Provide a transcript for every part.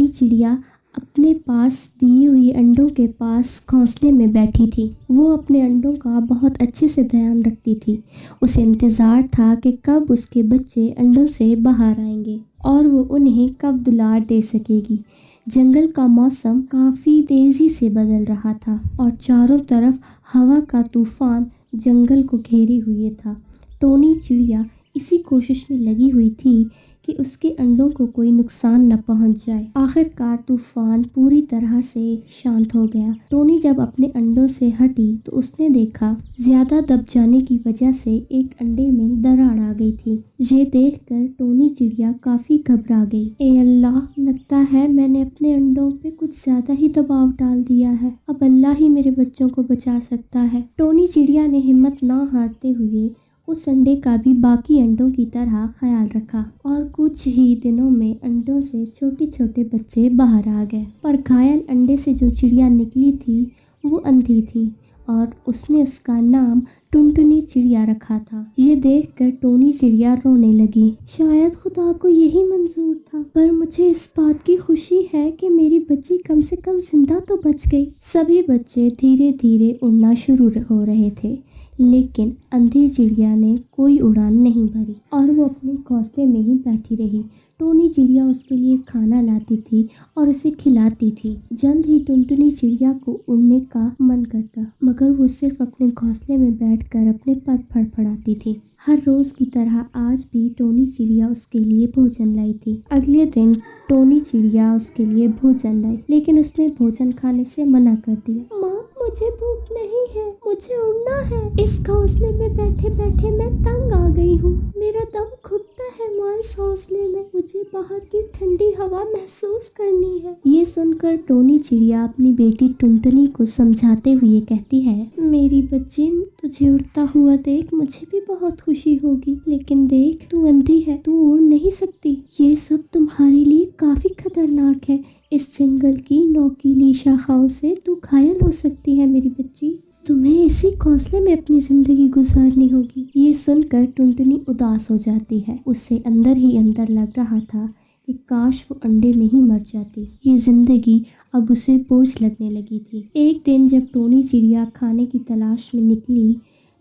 चिड़िया अपने पास दिए हुए अंडों के पास घोंसले में बैठी थी। वो अपने अंडों का बहुत अच्छे से ध्यान रखती थी। उसे इंतज़ार था कि कब उसके बच्चे अंडों से बाहर आएंगे और वो उन्हें कब दुलार दे सकेगी। जंगल का मौसम काफ़ी तेज़ी से बदल रहा था और चारों तरफ हवा का तूफान जंगल को घेरे हुए था। टोनी चिड़िया इसी कोशिश में लगी हुई थी कि उसके अंडों को कोई नुकसान न पहुंच जाए। आखिरकार तूफान पूरी तरह से शांत हो गया। टोनी जब अपने अंडों से हटी तो उसने देखा ज्यादा दब जाने की वजह से एक अंडे में दरार आ गई थी। ये देखकर टोनी चिड़िया काफी घबरा गई। ए अल्लाह, लगता है मैंने अपने अंडों पे कुछ ज्यादा ही दबाव डाल दिया है। अब अल्लाह ही मेरे बच्चों को बचा सकता है। टोनी चिड़िया ने हिम्मत ना हारते हुए उस अंडे का भी बाकी अंडों की तरह ख्याल रखा और कुछ ही दिनों में अंडों से छोटे छोटे बच्चे बाहर आ गए। पर घायल अंडे से जो चिड़िया निकली थी वो अंधी थी और उसने उसका नाम टुनटुनी चिड़िया रखा था। ये देखकर टोनी चिड़िया रोने लगी। शायद खुदा को यही मंजूर था, पर मुझे इस बात की खुशी है कि मेरी बच्ची कम से कम जिंदा तो बच गई। सभी बच्चे धीरे धीरे उड़ना शुरू हो रहे थे, लेकिन अंधी चिड़िया ने कोई उड़ान नहीं भरी और वो अपने घोंसले में ही बैठी रही। टोनी चिड़िया उसके लिए खाना लाती थी और उसे खिलाती थी। जल्द ही टुनटुनी चिड़िया को उड़ने का मन करता, मगर वो सिर्फ अपने घोंसले में बैठकर अपने पर फड़फड़ाती थी। हर रोज की तरह आज भी टोनी चिड़िया उसके लिए भोजन लाई थी। अगले दिन टोनी चिड़िया उसके लिए भोजन लाई, लेकिन उसने भोजन खाने से मना कर दिया। माँ, मुझे भूख नहीं है, मुझे उड़ना है। इस घोंसले में बैठे बैठे मैं तंग आ गई हूँ। मेरा दम घुटता है माँ इस घोंसले में। मुझे बाहर की ठंडी हवा महसूस करनी है। ये सुनकर टोनी चिड़िया अपनी बेटी टुनटुनी को समझाते हुए कहती है, मेरी बच्ची, तुझे उड़ता हुआ देख मुझे भी बहुत खुशी होगी, लेकिन देख, तू अंधी है, तू उड़ नहीं सकती। ये सब तुम्हारे लिए काफी खतरनाक है। इस जंगल की नोकीली शाखाओं से तू घायल हो सकती है मेरी बच्ची। तुम्हें इसी घोंसले में अपनी जिंदगी गुजारनी होगी। ये सुनकर टुनटुनी उदास हो जाती है। उससे अंदर ही अंदर लग रहा था कि काश वो अंडे में ही मर जाती। ये जिंदगी अब उसे बोझ लगने लगी थी। एक दिन जब टोनी चिड़िया खाने की तलाश में निकली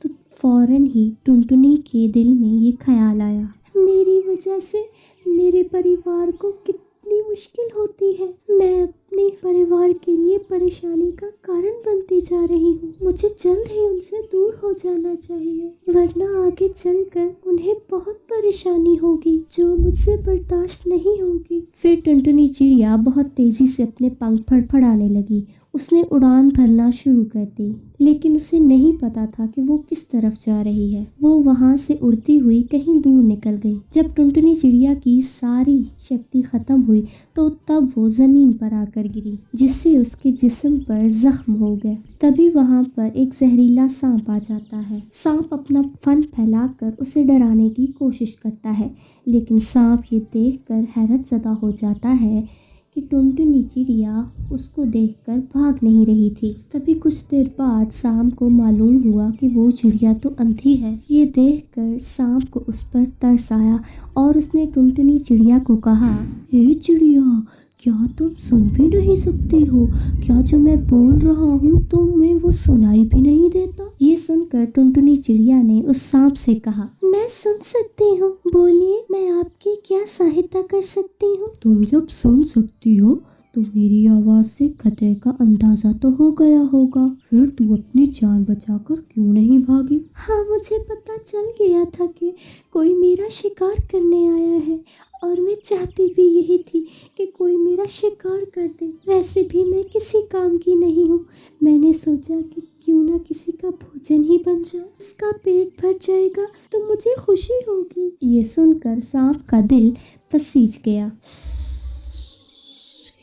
तो फौरन ही टुनटुनी के दिल में ये ख्याल आया, मेरी वजह से मेरे परिवार को कितनी मुश्किल होती है। मैं अपने परिवार के लिए परेशानी का कारण बनती जा रही हूँ। मुझे जल्द ही उनसे दूर हो जाना चाहिए, वरना आगे चलकर उन्हें बहुत परेशानी होगी जो मुझसे बर्दाश्त नहीं होगी। फिर टुनटुनी चिड़िया बहुत तेजी से अपने पंख फड़फड़ाने लगी। उसने उड़ान भरना शुरू कर दी, लेकिन उसे नहीं पता था कि वो किस तरफ जा रही है। वो वहाँ से उड़ती हुई कहीं दूर निकल गई। जब टुनटुनी चिड़िया की सारी शक्ति खत्म हुई तो तब वो जमीन पर आकर गिरी, जिससे उसके जिस्म पर जख्म हो गए। तभी वहाँ पर एक जहरीला सांप आ जाता है। सांप अपना फन फैलाकर उसे डराने की कोशिश करता है, लेकिन सांप ये देखकर हैरतज़दा हो जाता है कि टुनटुनी चिड़िया उसको देखकर भाग नहीं रही थी। तभी कुछ देर बाद सांप को मालूम हुआ कि वो चिड़िया तो अंधी है। ये देखकर सांप को उस पर तरस आया और उसने टुनटुनी चिड़िया को कहा, ए चिड़िया, क्या तुम सुन भी नहीं सकती हो? क्या जो मैं बोल रहा हूँ तुम्हें वो सुनाई भी नहीं देता? ये सुनकर टुनटुनी चिड़िया ने उस सांप से कहा, मैं सुन सकती हूँ, बोलिए, मैं आपकी क्या सहायता कर सकती हूँ? तुम जब सुन सकती हो तो मेरी आवाज से खतरे का अंदाजा तो हो गया होगा, फिर तू अपनी जान बचाकर क्यों नहीं भागी? हाँ, मुझे पता चल गया था कि कोई मेरा शिकार करने आया है और मैं चाहती भी यही थी कि कोई मेरा शिकार कर दे। वैसे भी मैं किसी काम की नहीं हूँ। मैंने सोचा कि क्यों ना किसी का भोजन ही बन जाऊं। उसका पेट भर जाएगा तो मुझे खुशी होगी। ये सुनकर सांप का दिल पसीज गया।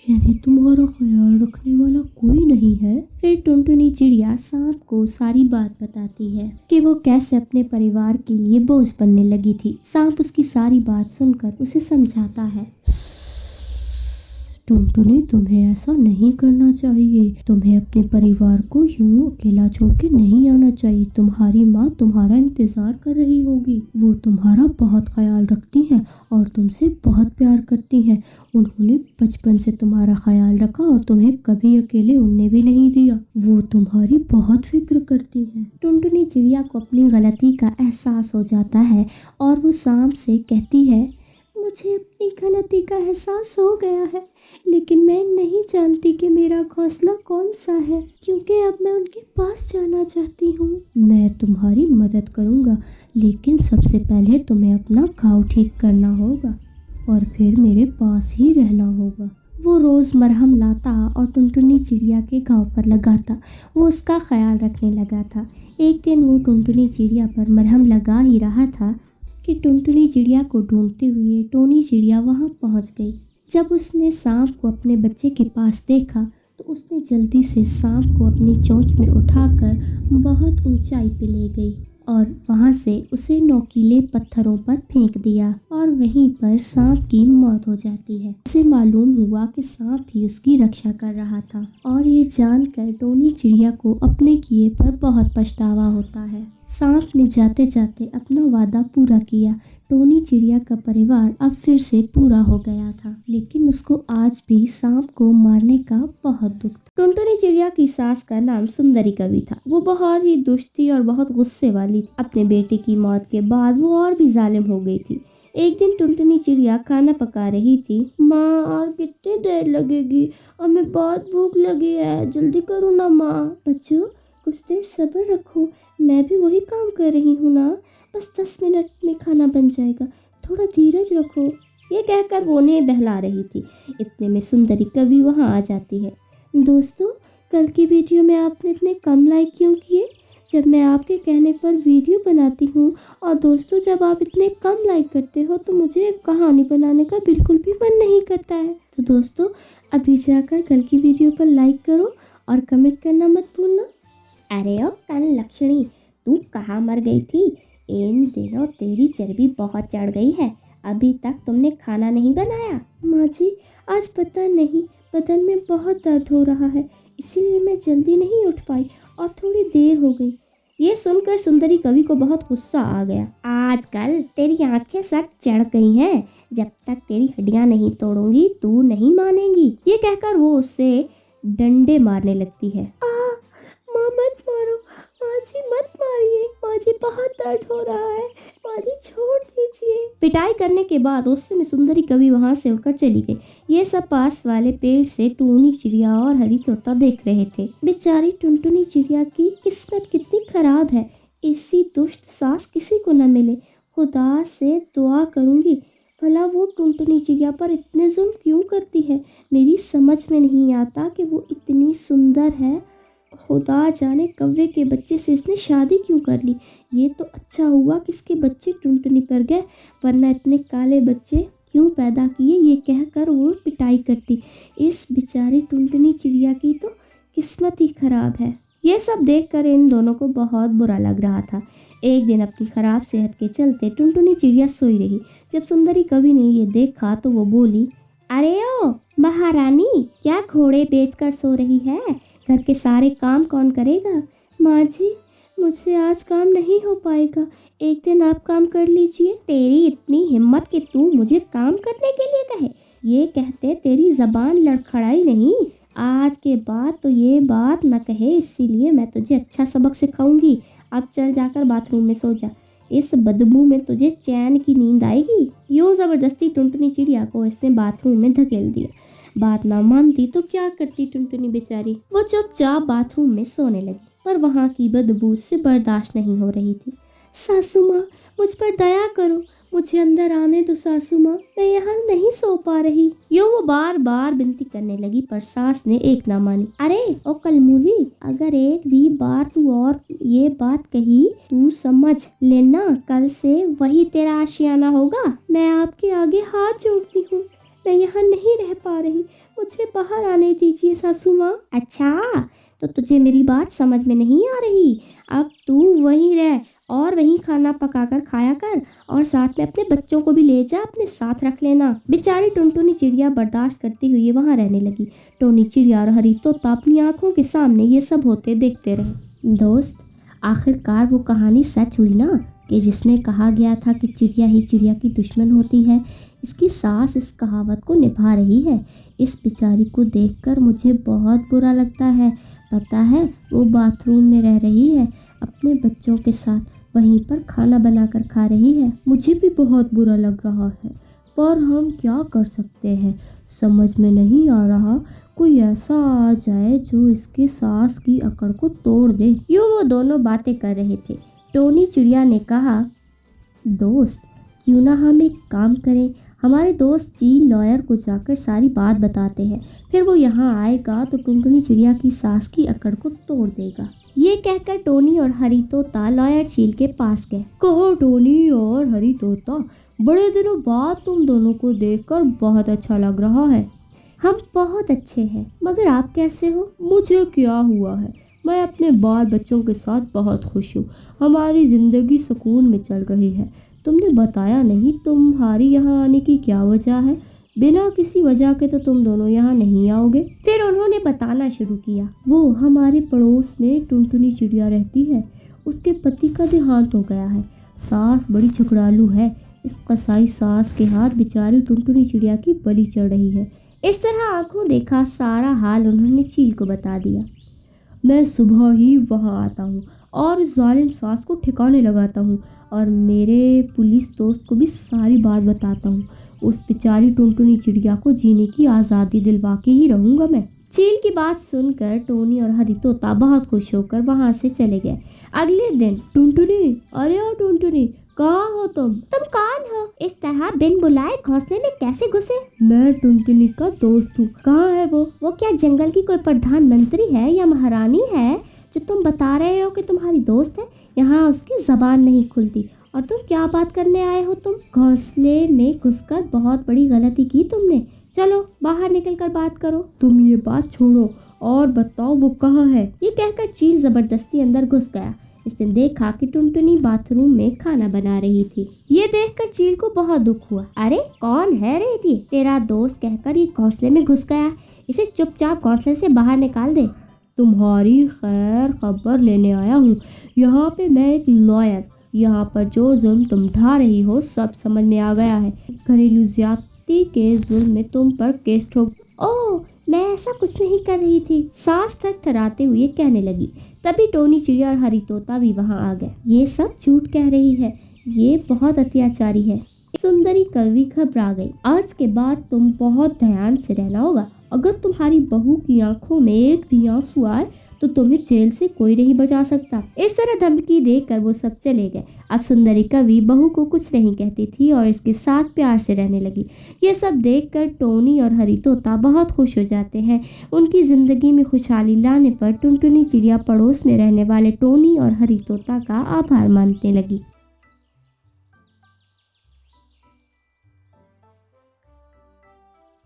यानी तुम्हारा ख्याल रखने वाला कोई नहीं है? फिर टुनटुनी चिड़िया सांप को सारी बात बताती है कि वो कैसे अपने परिवार के लिए बोझ बनने लगी थी। सांप उसकी सारी बात सुनकर उसे समझाता है। टुनटुनी, तुम्हें ऐसा नहीं करना चाहिए। तुम्हें अपने परिवार को यूं अकेला छोड़ के नहीं आना चाहिए। तुम्हारी माँ तुम्हारा इंतजार कर रही होगी। वो तुम्हारा बहुत ख्याल रखती हैं और तुमसे बहुत प्यार करती हैं। उन्होंने बचपन से तुम्हारा ख्याल रखा और तुम्हें कभी अकेले उड़ने भी नहीं दिया। वो तुम्हारी बहुत फिक्र करती हैं। टुनटुनी चिड़िया को अपनी गलती का एहसास हो जाता है और वो सांप से कहती है, मुझे अपनी गलती का एहसास हो गया है, लेकिन मैं नहीं जानती कि मेरा घोंसला कौन सा है, क्योंकि अब मैं उनके पास जाना चाहती हूँ। मैं तुम्हारी मदद करूँगा, लेकिन सबसे पहले तुम्हें अपना घाव ठीक करना होगा और फिर मेरे पास ही रहना होगा। वो रोज़ मरहम लाता और टुनटुनी चिड़िया के घाव पर लगाता। वो उसका ख्याल रखने लगा था। एक दिन वो टुनटुनी चिड़िया पर मरहम लगा ही रहा था कि टुनटुनी चिड़िया को ढूंढते हुए टोनी चिड़िया वहाँ पहुँच गई। जब उसने सांप को अपने बच्चे के पास देखा तो उसने जल्दी से सांप को अपनी चोंच में उठाकर बहुत ऊंचाई पे ले गई और वहाँ से उसे नोकीले पत्थरों पर फेंक दिया और वहीं पर सांप की मौत हो जाती है। उसे मालूम हुआ कि सांप ही उसकी रक्षा कर रहा था और ये जानकर टोनी चिड़िया को अपने किए पर बहुत पछतावा होता है। सांप ने जाते जाते अपना वादा पूरा किया। टोनी चिड़िया का परिवार अब फिर से पूरा हो गया था, लेकिन उसको आज भी सांप को मारने का बहुत दुख था। टुनटुनी चिड़िया की सास का नाम सुंदरी कवि था। वो बहुत ही दुष्ट थी और बहुत गुस्से वाली थी। अपने बेटे की मौत के बाद वो और भी जालिम हो गई थी। एक दिन टुनटुनी चिड़िया खाना पका रही थी। माँ, और कितनी देर लगेगी? हमें बहुत भूख लगी है, जल्दी करो ना माँ। बच्चों, कुछ देर सब्र रखो, मैं भी वही काम कर रही हूँ ना। बस 10 मिनट में खाना बन जाएगा, थोड़ा धीरज रखो। ये कहकर वो उन्हें बहला रही थी। इतने में सुंदरी कवि वहाँ आ जाती है। दोस्तों, कल की वीडियो में आपने इतने कम लाइक क्यों किए? जब मैं आपके कहने पर वीडियो बनाती हूँ और दोस्तों जब आप इतने कम लाइक करते हो तो मुझे कहानी बनाने का बिल्कुल भी मन नहीं करता है। तो दोस्तों, अभी जाकर कल की वीडियो पर लाइक करो और कमेंट करना मत भूलना। अरे ओ कान लक्ष्मी, तू कहाँ मर गई थी? इन दिनों तेरी चर्बी बहुत चढ़ गई है। अभी तक तुमने खाना नहीं बनाया? माँ जी, आज पता नहीं बदन में बहुत दर्द हो रहा है, इसीलिए मैं जल्दी नहीं उठ पाई और थोड़ी देर हो गई। ये सुनकर सुंदरी कवि को बहुत गुस्सा आ गया। आजकल तेरी आंखें सख्त चढ़ गई हैं। जब तक तेरी हड्डियां नहीं तोड़ूंगी तू नहीं मानेगी। ये कहकर वो उससे डंडे मारने लगती है। माँ मत मारो, माँ जी मत मारिए, माँ जी बहुत दर्द हो रहा है, माँ जी छोड़ दीजिए। पिटाई करने के बाद उस समय सुंदरी कवि वहाँ से उठकर चली गई। ये सब पास वाले पेड़ से टूनी चिड़िया और हरी तोता देख रहे थे। बेचारी टुनटुनी चिड़िया की किस्मत कितनी खराब है, ऐसी दुष्ट सास किसी को न मिले। खुदा से दुआ करूंगी भला वो टुनटुनी चिड़िया पर इतने जुल्म क्यों करती है। मेरी समझ में नहीं आता कि वो इतनी सुंदर है। खुदा जाने कौवे के बच्चे से इसने शादी क्यों कर ली। ये तो अच्छा हुआ कि इसके बच्चे टुनटुनी पर गए, वरना इतने काले बच्चे क्यों पैदा किए। ये कहकर वो पिटाई करती। इस बेचारी टुनटुनी चिड़िया की तो किस्मत ही खराब है। ये सब देखकर इन दोनों को बहुत बुरा लग रहा था। एक दिन अपनी खराब सेहत के चलते टुनटुनी चिड़िया सोई रही। जब सुंदरी कवि ने ये देखा तो वो बोली, अरे ओ महारानी, क्या घोड़े बेचकर सो रही है? घर के सारे काम कौन करेगा? माँ जी, मुझसे आज काम नहीं हो पाएगा, एक दिन आप काम कर लीजिए। तेरी इतनी हिम्मत कि तू मुझे काम करने के लिए कहे? ये कहते तेरी जबान लड़खड़ाई नहीं। आज के बाद तो ये बात न कहे, इसीलिए मैं तुझे अच्छा सबक सिखाऊंगी। अब चल जाकर बाथरूम में सो जा, इस बदबू में तुझे चैन की नींद आएगी। यूं जबरदस्ती टुनटुनी चिड़िया को इसने बाथरूम में धकेल दिया। बात ना मानती तो क्या करती टुनटुनी बेचारी। वो चुपचाप बाथरूम में सोने लगी, पर वहाँ की बदबू से बर्दाश्त नहीं हो रही थी। सासू माँ, मुझ पर दया करो, मुझे अंदर आने दो सासू माँ, मैं यहाँ नहीं सो पा रही। यूं वो बार बार विनती करने लगी, पर सास ने एक ना मानी। अरे ओ कलमूली, अगर एक भी बार तू और ये बात कही तू समझ लेना कल से वही तेरा आशियाना होगा। मैं आपके आगे हाथ जोड़ती हूँ, मैं यहाँ नहीं रह पा रही, मुझे बाहर आने दीजिए सासू माँ। अच्छा, तो तुझे मेरी बात समझ में नहीं आ रही? अब तू वहीं रह और वहीं खाना पकाकर खाया कर और साथ में अपने बच्चों को भी ले जा, अपने साथ रख लेना। बेचारी टुनटुनी चिड़िया बर्दाश्त करती हुई वहाँ रहने लगी। टोनी चिड़िया और हरी तोता अपनी आंखों के सामने ये सब होते देखते रहे। दोस्त, आखिरकार वो कहानी सच हुई ना, कि जिसमें कहा गया था कि चिड़िया ही चिड़िया की दुश्मन होती है। इसकी सास इस कहावत को निभा रही है। इस बेचारी को देखकर मुझे बहुत बुरा लगता है। पता है, वो बाथरूम में रह रही है, अपने बच्चों के साथ वहीं पर खाना बनाकर खा रही है। मुझे भी बहुत बुरा लग रहा है, पर हम क्या कर सकते हैं। समझ में नहीं आ रहा, कोई ऐसा आ जाए जो इसके सास की अकड़ को तोड़ दे। यूं वो दोनों बातें कर रहे थे। टोनी चिड़िया ने कहा, दोस्त, क्यों ना हम एक काम करें, हमारे दोस्त चील लॉयर को जाकर सारी बात बताते हैं, फिर वो यहाँ आएगा तो टुनटुनी चिड़िया की सास की अकड़ को तोड़ देगा। ये कहकर टोनी और हरी तोता लॉयर चील के पास गए। कहो टोनी और हरी तोता, बड़े दिनों बाद तुम दोनों को देखकर बहुत अच्छा लग रहा है। हम बहुत अच्छे हैं, मगर आप कैसे हो? मुझे क्या हुआ है, मैं अपने बाल बच्चों के साथ बहुत खुश हूँ। हमारी जिंदगी सुकून में चल रही है। तुमने बताया नहीं तुम्हारी यहाँ आने की क्या वजह है। बिना किसी वजह के तो तुम दोनों यहाँ नहीं आओगे। फिर उन्होंने बताना शुरू किया। वो हमारे पड़ोस में टुनटुनी चिड़िया रहती है, उसके पति का देहांत हो गया है। सास बड़ी झगड़ालू है। इस कसाई सास के हाथ बेचारी टुनटुनी चिड़िया की बलि चढ़ रही है। इस तरह आंखों देखा सारा हाल उन्होंने चील को बता दिया। मैं सुबह ही वहाँ आता हूँ और इस जालिम सास को ठिकाने लगाता हूँ और मेरे पुलिस दोस्त को भी सारी बात बताता हूँ। उस बेचारी टुनटुनी चिड़िया को जीने की आज़ादी दिलवा के ही रहूँगा मैं। चील की बात सुनकर टोनी और हरी तोता बहुत खुश होकर वहाँ से चले गए। अगले दिन टुनटुनी, अरे ओ टुनटुनी, कहाँ हो तुम कौन हो? इस तरह बिन बुलाए घोंसले में कैसे घुसे? मैं टुनटुनी का दोस्त हूँ। कहाँ है वो? वो क्या जंगल की कोई प्रधानमंत्री है या महारानी है जो तुम बता रहे हो कि तुम्हारी दोस्त है? यहाँ उसकी जबान नहीं खुलती। और तुम क्या बात करने आए हो? तुम घोंसले में घुसकर बहुत बड़ी गलती की तुमने। चलो बाहर निकल कर बात करो। तुम ये बात छोड़ो और बताओ वो कहाँ है। ये कहकर चील जबरदस्ती अंदर घुस गया। इसने देखा कि टुनटुनी बाथरूम में खाना बना रही थी। ये देखकर चील को बहुत दुख हुआ। अरे कौन है रे ये? तेरा दोस्त कहकर ये घोंसले में घुस गया। इसे चुपचाप घोंसले से बाहर निकाल दे। तुम्हारी खैर खबर लेने आया हूँ। यहाँ पे मैं एक लॉयर, यहाँ पर जो जुल्म तुम ढा रही हो सब समझ में आ गया है। घरेलू ज्यादती के जुल्म में तुम पर केस ठोक। ओह, मैं ऐसा कुछ नहीं कर रही थी, सास थरथराते हुए कहने लगी। तभी टोनी चिड़िया और हरी तोता भी वहाँ आ गए। ये सब झूठ कह रही है, ये बहुत अत्याचारी है। सुंदरी कवि घबरा गई। आज के बाद तुम बहुत ध्यान से रहना होगा। अगर तुम्हारी बहू की आंखों में एक भी आंसू आए तो तुम्हें जेल से कोई नहीं बचा सकता। इस तरह धमकी देकर वो सब चले गए। अब सुंदरी कवि बहू को कुछ नहीं कहती थी और इसके साथ प्यार से रहने लगी। ये सब देखकर टोनी और हरी तोता बहुत खुश हो जाते हैं। उनकी जिंदगी में खुशहाली लाने पर टुनटुनी चिड़िया पड़ोस में रहने वाले टोनी और हरी तोता का आभार मानने लगी।